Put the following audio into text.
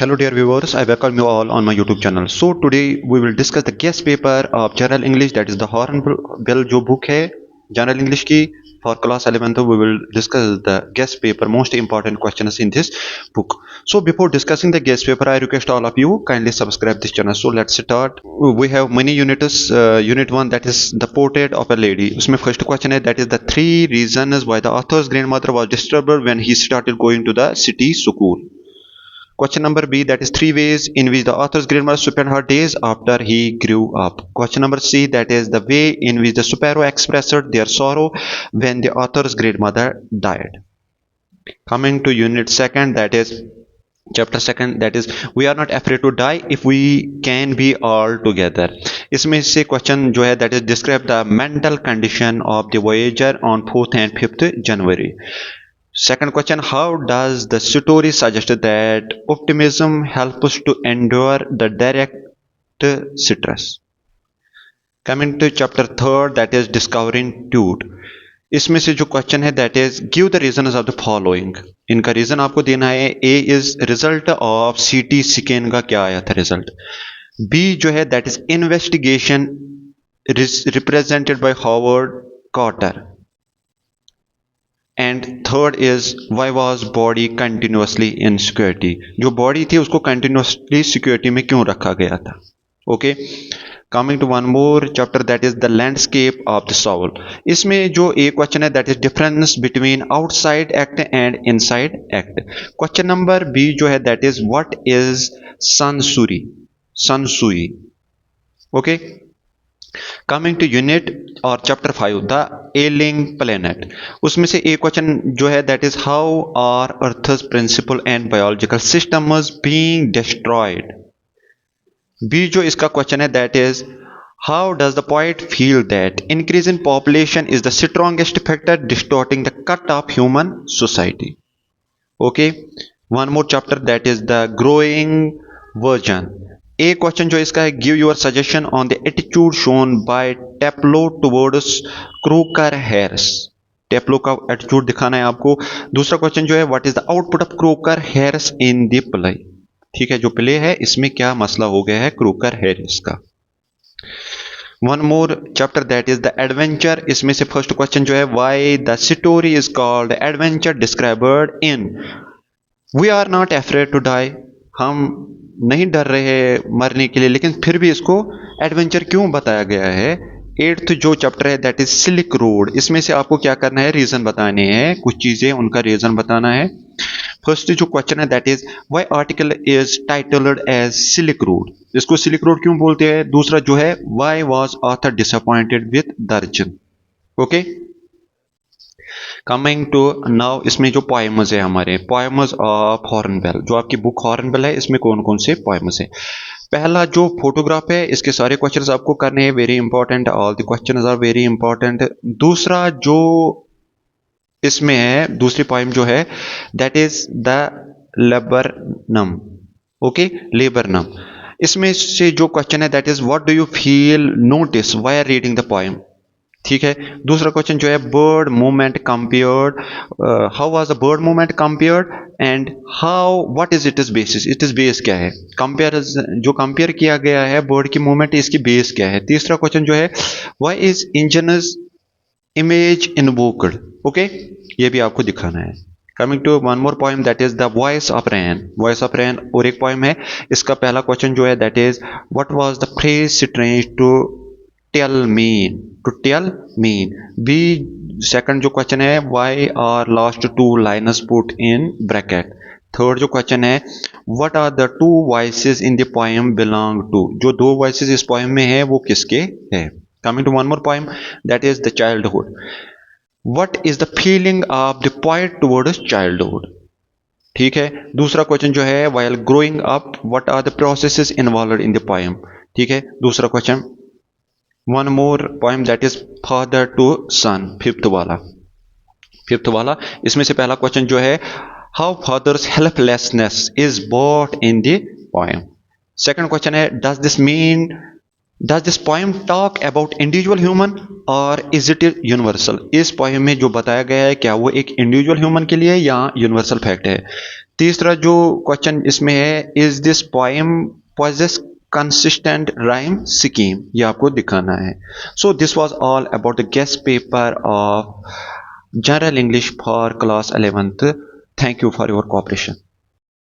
Hello dear viewers, I welcome you all on my YouTube channel. So today we will discuss the guest paper of General English, that is the Hornbill जो book है General English की for class 11th. We will discuss the guest paper, most important questions in this book. So before discussing the guest paper, I request all of you kindly subscribe this channel. So let's start. We have many units. Unit 1, that is the portrait of a lady. उसमें first question है, that is the 3 reasons why the author's grandmother was disturbed when he started going to the city school. Question number B, that is 3 ways in which the author's grandmother spent her days after he grew up. Question number C, that is the way in which the sparrow expressed their sorrow when the author's grandmother died. Coming to unit 2nd, that is chapter 2nd, that is we are not afraid to die if we can be all together. इसमें से question जो है that is describe the mental condition of the voyager on 4th and 5th January. Second question, how does the story suggest that optimism helps us to endure the direct stress? Coming to chapter 3rd, that is discovering truth. इसमें से जो question है that is give the reasons of the following. इनका reason आपको देना है. A is result of CT scan का क्या आया था रिजल्ट. B जो है that is investigation represented by Howard Carter. And third is why was body continuously in security. जो बॉडी थी उसको कंटिन्यूसली सिक्योरिटी में क्यों रखा गया था. Okay, coming to one more chapter, that is the landscape of the soul. इसमें जो एक क्वेश्चन है that is difference between outside act and inside act. Question number B जो है दैट इज व्हाट इज सनसुई. ओके, कमिंग टू यूनिट और chapter 5, the एलिंग planet. उसमें से एक क्वेश्चन जो है that is how are earth's principal and biological systems being destroyed. B जो इसका क्वेश्चन है that is how does the poet feel that increase in population is the strongest factor distorting the cut of human society. Okay, one more chapter that is the growing version. एक question जो इसका है give your suggestion on the attitude shown by Taplow towards Crocker hairs. टेप्लो का attitude दिखाना है आपको. दूसरा question जो है what is the output of croaker hairs in the play. ठीक है, जो प्ले है इसमें क्या मसला हो गया है क्रोकर हेयर्स का. One more chapter that is the adventure. इसमें से फर्स्ट क्वेश्चन जो है why the story is called adventure described in we are not afraid to die. हम नहीं डर रहे मरने के लिए, लेकिन फिर भी इसको एडवेंचर क्यों बताया गया है. 8th जो चैप्टर है दैट इज सिल्क रोड. इसमें से आपको क्या करना है, रीजन बताने हैं, कुछ चीजें उनका रीजन बताना है. फर्स्ट जो क्वेश्चन है that is why article is titled as silk road. इसको सिल्क रोड क्यों बोलते हैं. दूसरा जो है why was author disappointed with Darchen. Okay, coming to now, इसमें जो पोएम्स है हमारे पोएम्स ऑफ हॉर्नबिल, जो आपकी बुक हॉर्नबिल है, इसमें कौन कौन से पोएम्स है. पहला जो फोटोग्राफ है इसके सारे क्वेश्चंस आपको करने हैं, very important, all the questions are very important. दूसरा जो इसमें है दूसरी पोएम जो है that is the laburnum. Okay, laburnum. इसमें से जो क्वेश्चन है that is what do you feel notice while reading the poem. ठीक है. दूसरा क्वेश्चन जो है bird movement compared, how was the bird movement compared and how what is it is basis. It is base क्या है. Compare जो compare किया गया है बर्ड की मूवमेंट, इसकी बेस क्या है. तीसरा क्वेश्चन जो है why is engines image invoked. Okay, ये भी आपको दिखाना है. Coming to one more poem that is the voice of rain. Voice of rain और एक पोएम है. इसका पहला क्वेश्चन जो है that is what was the phrase strange to tell mean. To tell mean. B second जो question है why are last 2 lines put in bracket. Third जो क्वेश्चन है what are the 2 voices in the poem belong to. जो 2 voices इस poem में है वो किसके है. Coming to one more poem that is the childhood. What is the feeling of the poet towards childhood. ठीक है. दूसरा क्वेश्चन जो है while growing up what are the processes involved in the poem. ठीक है. दूसरा question one more poem that is father to son. Fifth वाला. इसमें से पहला क्वेश्चन जो है how father's helplessness is bought in the poem. Second question है does this poem talk about individual human और इज इट यूनिवर्सल. इस poem में जो बताया गया है क्या वो एक इंडिविजुअल ह्यूमन के लिए या यूनिवर्सल फैक्ट है. तीसरा जो क्वेश्चन इसमें है, is this poem possess consistent rhyme scheme, ये आपको दिखाना है. So this was all about the guest paper of General English for class 11th. Thank you for your cooperation.